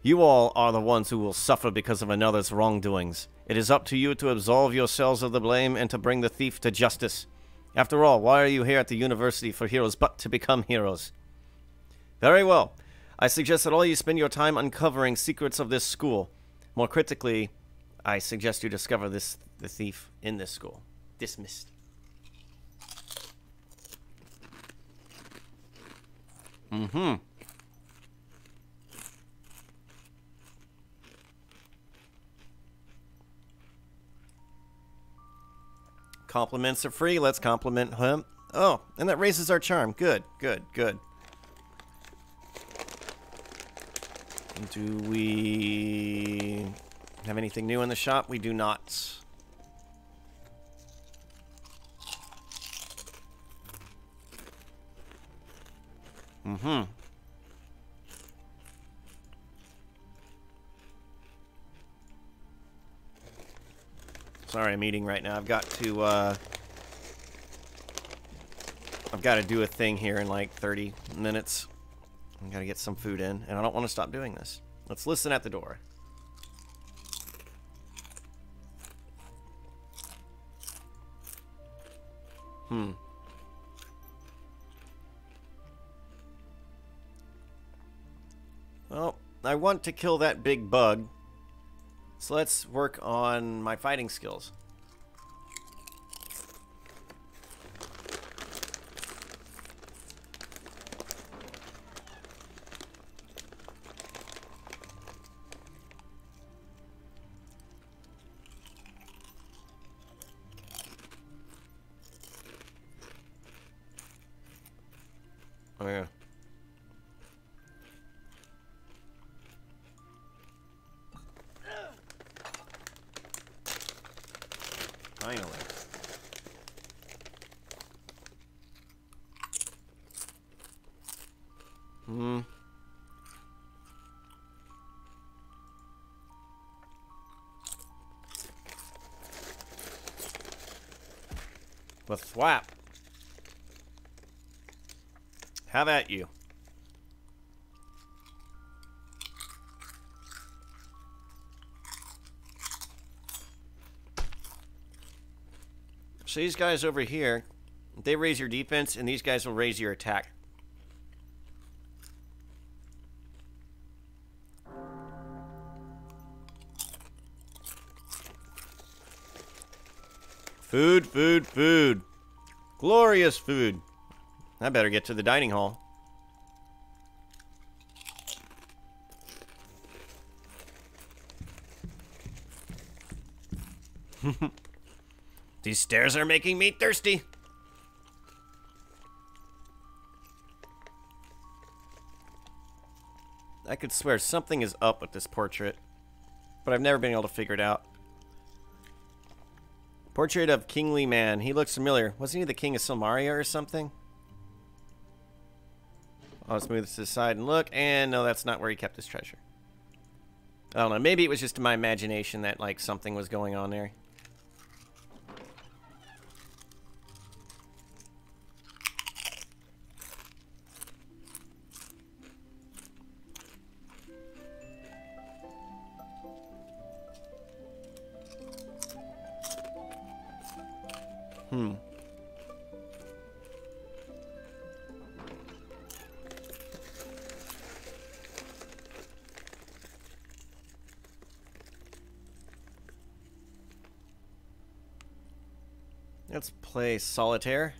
You all are the ones who will suffer because of another's wrongdoings. It is up to you to absolve yourselves of the blame and to bring the thief to justice. After all, why are you here at the University for Heroes but to become heroes? Very well. I suggest that all you spend your time uncovering secrets of this school. More critically, I suggest you discover the thief in this school. Dismissed. Compliments are free. Let's compliment him. Oh, and that raises our charm. Good, good, good. Do we have anything new in the shop? We do not. Sorry, I'm eating right now. I've got to do a thing here in like 30 minutes. I've got to get some food in, and I don't want to stop doing this. Let's listen at the door. Well, I want to kill that big bug. So let's work on my fighting skills. Oh yeah. Finally. The thwap. Have at you. So these guys over here, they raise your defense, and these guys will raise your attack. Food, food, food. Glorious food. I better get to the dining hall. These stairs are making me thirsty. I could swear something is up with this portrait, but I've never been able to figure it out. Portrait of kingly man. He looks familiar. Wasn't he the king of Silmaria or something? I'll move this to the side and look, and no, that's not where he kept his treasure. I don't know. Maybe it was just my imagination that, like, something was going on there. Let's play solitaire.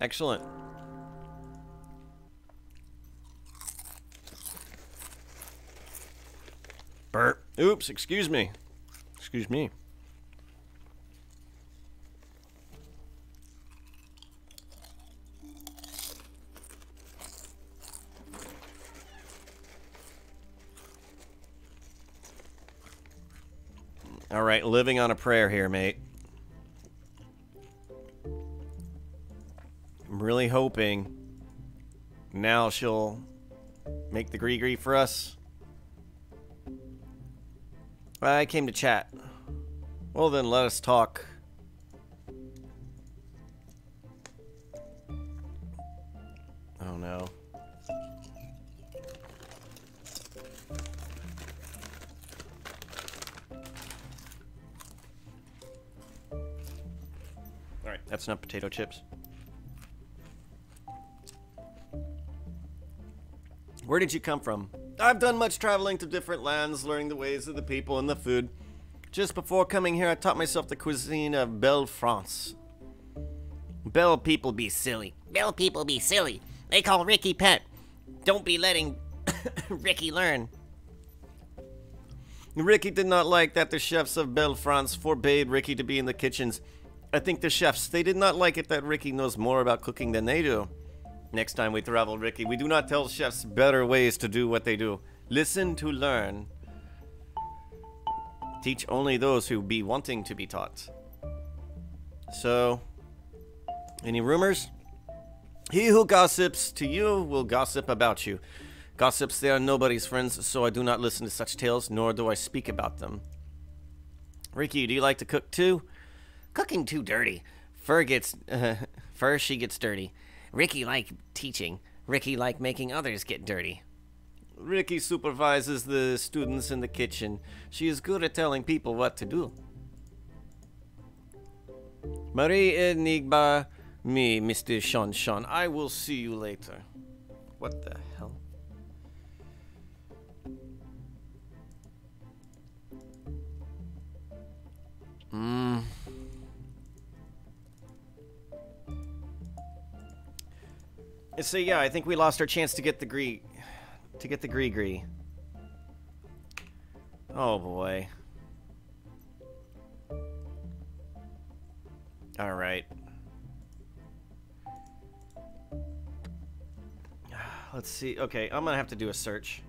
Excellent. Burp. Oops, excuse me. Excuse me. All right, living on a prayer here, mate. I'm really hoping now she'll make the gree-gree for us. I came to chat. Well, then let us talk. Oh, no. Alright, that's enough potato chips. Where did you come from? I've done much traveling to different lands, learning the ways of the people and the food. Just before coming here, I taught myself the cuisine of Belle France. Belle people be silly. Bell people be silly. They call Ricky pet. Don't be letting Ricky learn. Ricky did not like that the chefs of Belle France forbade Ricky to be in the kitchens. I think the chefs, they did not like it that Ricky knows more about cooking than they do. Next time we travel, Ricky, we do not tell chefs better ways to do what they do. Listen to learn. Teach only those who be wanting to be taught. So, any rumors? He who gossips to you will gossip about you. Gossips, they are nobody's friends, so I do not listen to such tales, nor do I speak about them. Ricky, do you like to cook too? Cooking too dirty. Fur, she gets dirty. Ricky like teaching. Ricky like making others get dirty. Ricky supervises the students in the kitchen. She is good at telling people what to do. Marie Enigma, me, Mr. Sean. I will see you later. What the hell? So yeah, I think we lost our chance to get the gree gree. Oh boy. All right. Let's see. Okay, I'm gonna have to do a search.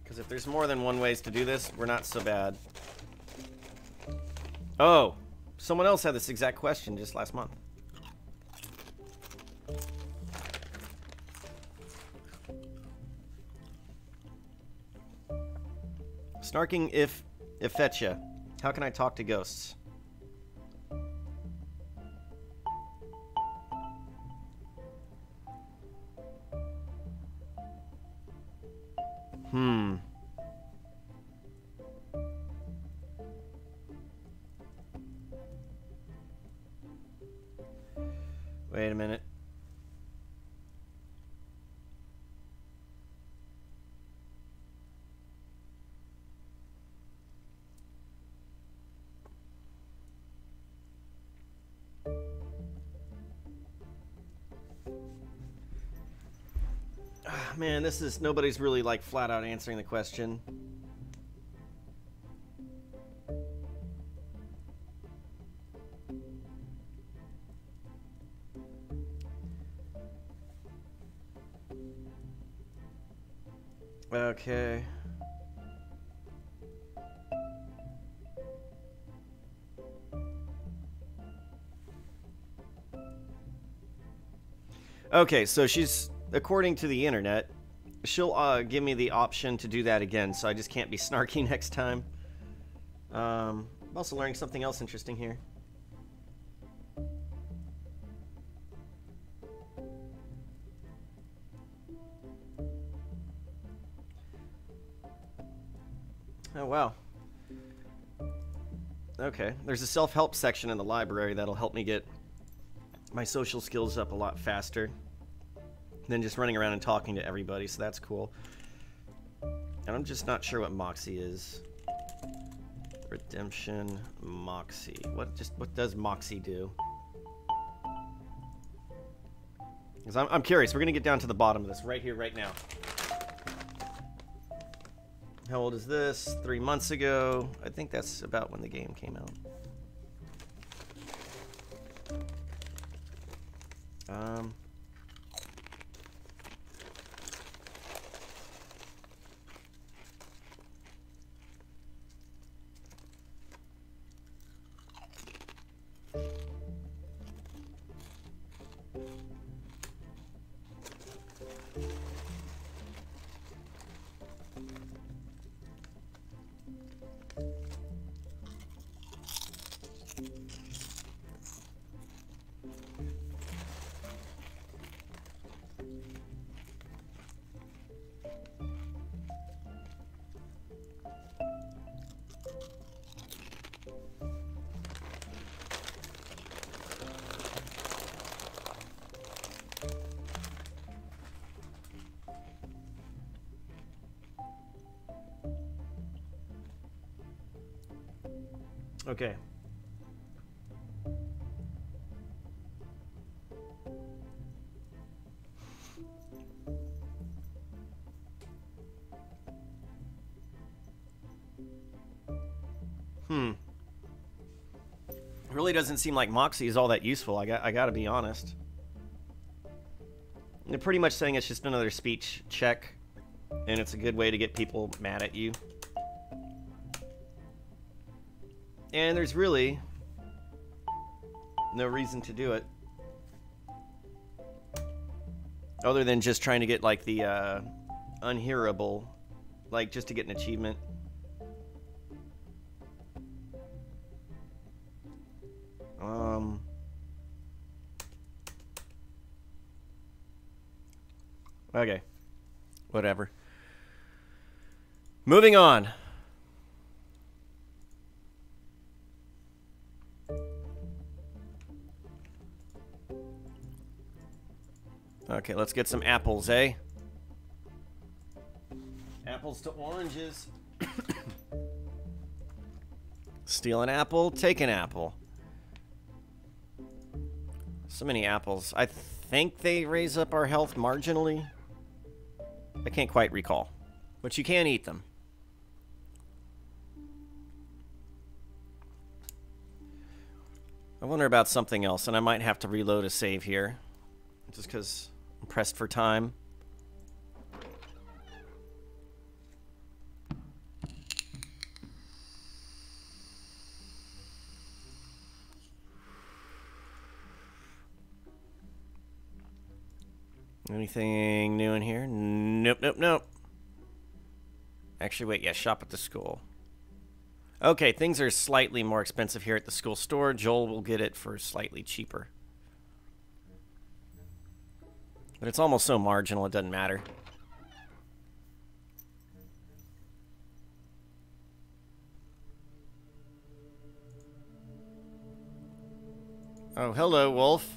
Because if there's more than one ways to do this, we're not so bad. Oh, someone else had this exact question just last month. Snarking Ifetcha. How can I talk to ghosts? Wait a minute. Man, nobody's really, like, flat out answering the question. Okay. Okay, so she's, according to the internet, she'll give me the option to do that again, so I just can't be snarky next time. I'm also learning something else interesting here. Oh, wow. Okay, there's a self-help section in the library that'll help me get my social skills up a lot faster than just running around and talking to everybody, so that's cool. And I'm just not sure what Moxie is. Redemption Moxie. What does Moxie do? Because I'm curious. We're gonna get down to the bottom of this right here, right now. How old is this? 3 months ago. I think that's about when the game came out. Okay. It really doesn't seem like Moxie is all that useful. I gotta be honest. They're pretty much saying it's just another speech check, and it's a good way to get people mad at you. And there's really no reason to do it. Other than just trying to get, like, the unhearable, like, just to get an achievement. Okay. Whatever. Moving on. Okay, let's get some apples, eh? Apples to oranges. Steal an apple, take an apple. So many apples. I think they raise up our health marginally. I can't quite recall. But you can eat them. I wonder about something else, and I might have to reload a save here. Just because I'm pressed for time. Anything new in here? Nope, nope, nope. Actually, wait, yeah, shop at the school. Okay, things are slightly more expensive here at the school store. Joel will get it for slightly cheaper. But it's almost so marginal, it doesn't matter. Oh, hello, Wolf.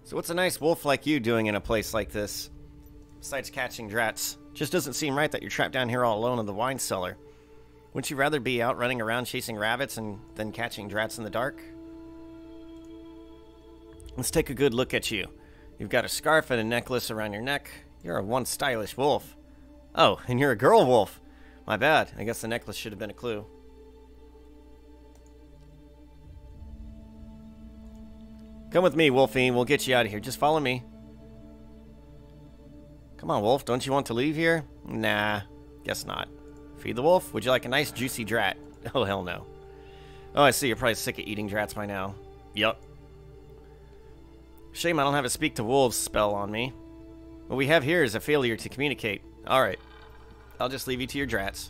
So what's a nice wolf like you doing in a place like this? Besides catching drats. Just doesn't seem right that you're trapped down here all alone in the wine cellar. Wouldn't you rather be out running around chasing rabbits than catching drats in the dark? Let's take a good look at you. You've got a scarf and a necklace around your neck. You're a one stylish wolf. Oh, and you're a girl wolf. My bad. I guess the necklace should have been a clue. Come with me, Wolfie. We'll get you out of here. Just follow me. Come on, Wolf. Don't you want to leave here? Nah, guess not. Feed the wolf? Would you like a nice juicy drat? Oh, hell no. Oh, I see. You're probably sick of eating drats by now. Yup. Shame I don't have a speak to wolves spell on me. What we have here is a failure to communicate. Alright. I'll just leave you to your drats.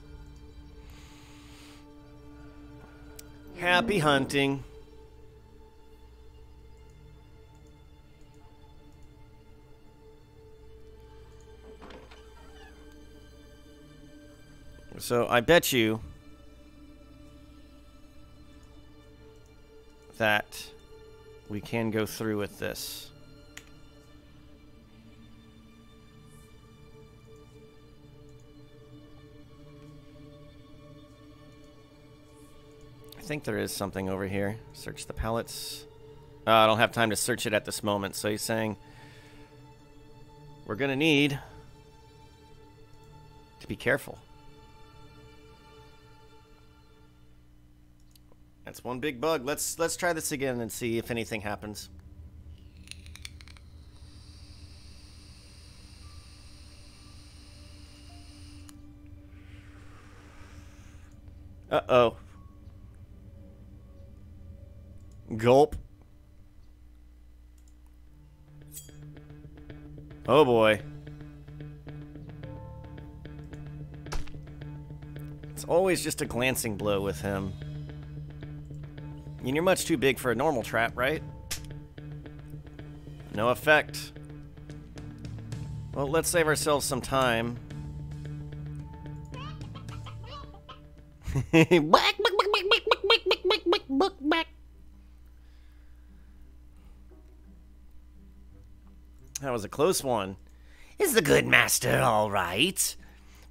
Happy hunting. So, I bet you that we can go through with this. I think there is something over here. Search the pallets. I don't have time to search it at this moment, so he's saying we're gonna need to be careful. That's one big bug. Let's try this again and see if anything happens. Uh-oh. Gulp. Oh boy. It's always just a glancing blow with him. And you're much too big for a normal trap, right? No effect. Well, let's save ourselves some time. That was a close one. Is the good master all right?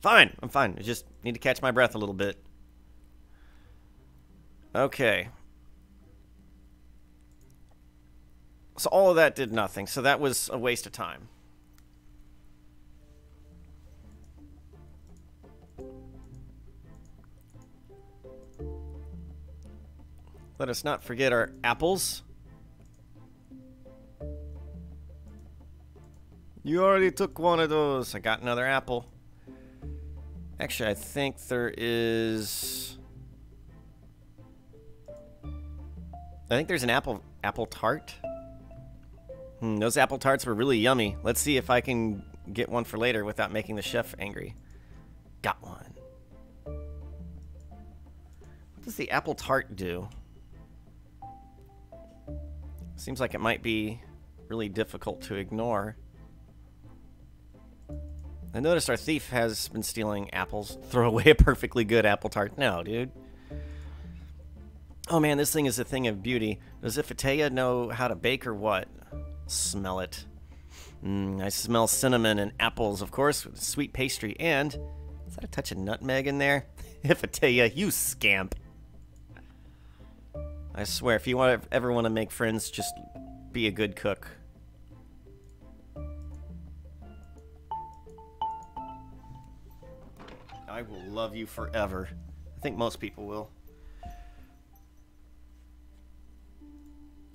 Fine, I'm fine. I just need to catch my breath a little bit. Okay. So all of that did nothing, so that was a waste of time. Let us not forget our apples. You already took one of those. I got another apple. Actually, I think there is... I think there's an apple tart. Those apple tarts were really yummy. Let's see if I can get one for later without making the chef angry. Got one. What does the apple tart do? Seems like it might be really difficult to ignore. I noticed our thief has been stealing apples. Throw away a perfectly good apple tart. No, dude. Oh man, this thing is a thing of beauty. Does Ifeteya know how to bake or what? Smell it. I smell cinnamon and apples, of course, with sweet pastry. And, is that a touch of nutmeg in there? Ifeteya, you scamp. I swear, if you ever want to make friends, just be a good cook. I will love you forever. I think most people will.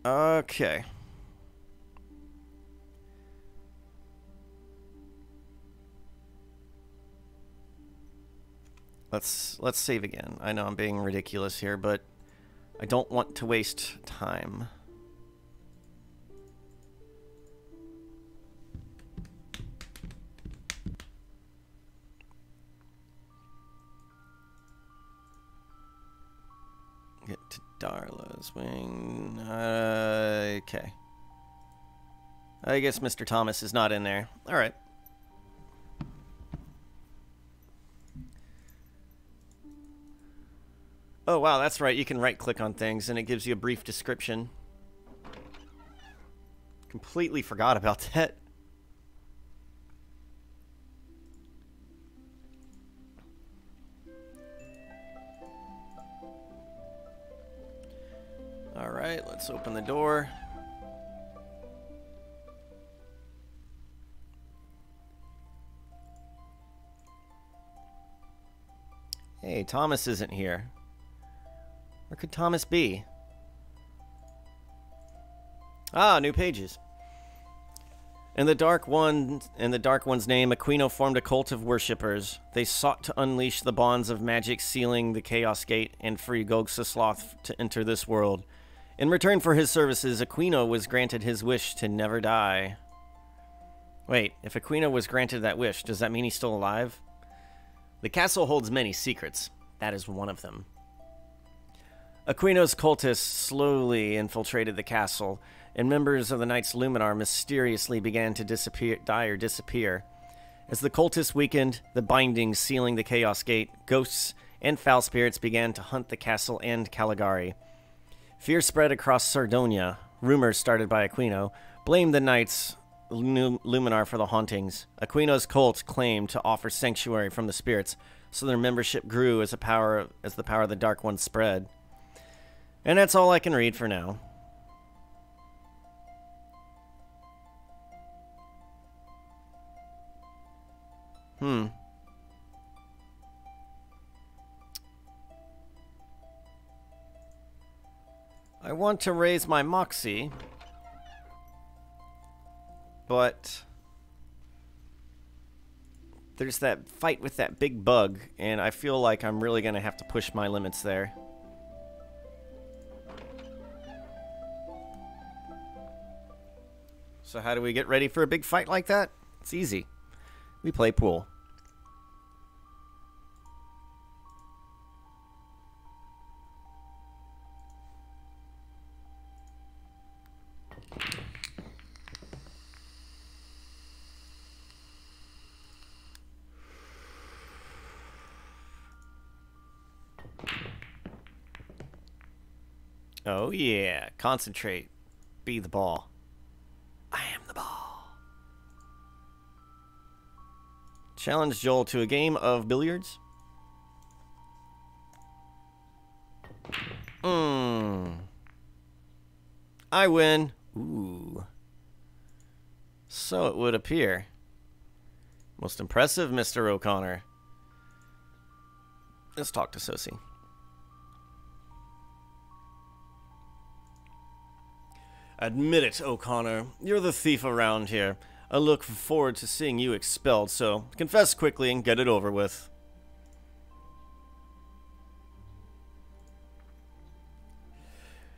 Okay. Let's save again. I know I'm being ridiculous here, but I don't want to waste time. Get to Darla's wing. Okay. I guess Mr. Thomas is not in there. All right. Oh, wow, that's right. You can right-click on things, and it gives you a brief description. Completely forgot about that. All right, let's open the door. Hey, Thomas isn't here. Where could Thomas be? Ah, new pages. In the Dark One's name, Aquino formed a cult of worshippers. They sought to unleash the bonds of magic, sealing the Chaos Gate, and free Gog-Sisloth to enter this world. In return for his services, Aquino was granted his wish to never die. Wait, if Aquino was granted that wish, does that mean he's still alive? The castle holds many secrets. That is one of them. Aquino's cultists slowly infiltrated the castle, and members of the Knights Luminar mysteriously began to disappear. As the cultists weakened, the bindings sealing the Chaos Gate, ghosts and foul spirits began to hunt the castle and Caligari. Fear spread across Sardonia. Rumors started by Aquino blamed the Knights Luminar for the hauntings. Aquino's cult claimed to offer sanctuary from the spirits, so their membership grew as the power of the Dark One spread. And that's all I can read for now. I want to raise my moxie, but there's that fight with that big bug, and I feel like I'm really going to have to push my limits there. So how do we get ready for a big fight like that? It's easy. We play pool. Oh yeah, concentrate. Be the ball. I am the ball. Challenge Joel to a game of billiards. I win. Ooh. So it would appear. Most impressive, Mr. O'Connor. Let's talk to Sosie. Admit it, O'Connor. You're the thief around here. I look forward to seeing you expelled, so confess quickly and get it over with.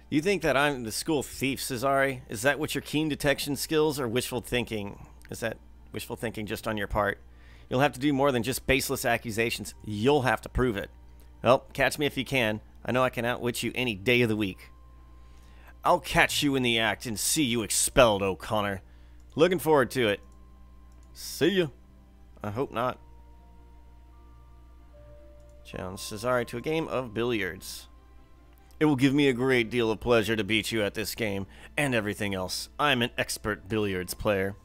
You think that I'm the school thief, Cesare? Is that what your keen detection skills or wishful thinking? Is that wishful thinking just on your part? You'll have to do more than just baseless accusations. You'll have to prove it. Well, catch me if you can. I know I can outwit you any day of the week. I'll catch you in the act and see you expelled, O'Connor. Looking forward to it. See ya. I hope not. Challenge Cesare to a game of billiards. It will give me a great deal of pleasure to beat you at this game, and everything else. I'm an expert billiards player.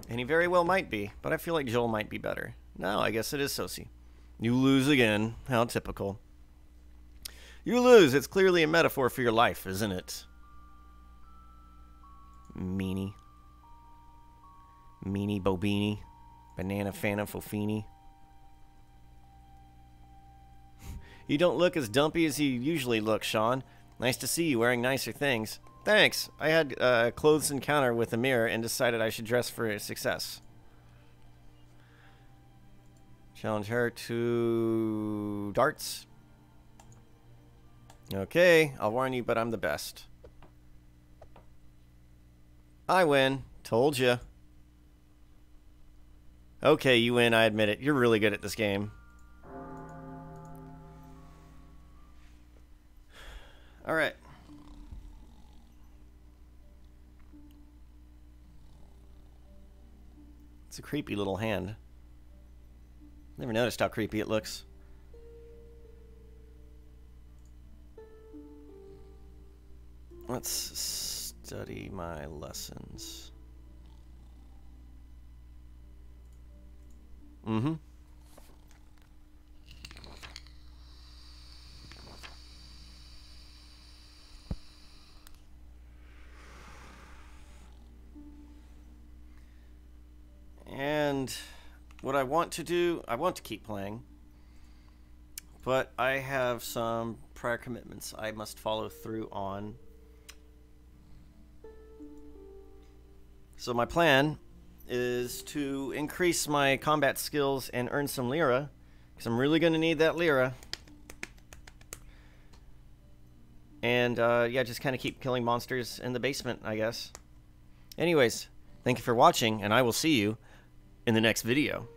And he very well might be, but I feel like Joel might be better. No, I guess it is Sosie. You lose again. How typical. You lose. It's clearly a metaphor for your life, isn't it? Meanie. Meanie Bobini. Banana Fana Fofini. You don't look as dumpy as you usually look, Sean. Nice to see you wearing nicer things. Thanks. I had a clothes encounter with a mirror and decided I should dress for success. Challenge her to darts. Okay, I'll warn you, but I'm the best. I win. Told ya. Okay, you win, I admit it. You're really good at this game. Alright. It's a creepy little hand. Never noticed how creepy it looks. Let's study my lessons. And what I want to do, I want to keep playing. But I have some prior commitments I must follow through on. So my plan is to increase my combat skills and earn some lira, because I'm really going to need that lira. And yeah, just kind of keep killing monsters in the basement, I guess. Anyways, thank you for watching, and I will see you in the next video.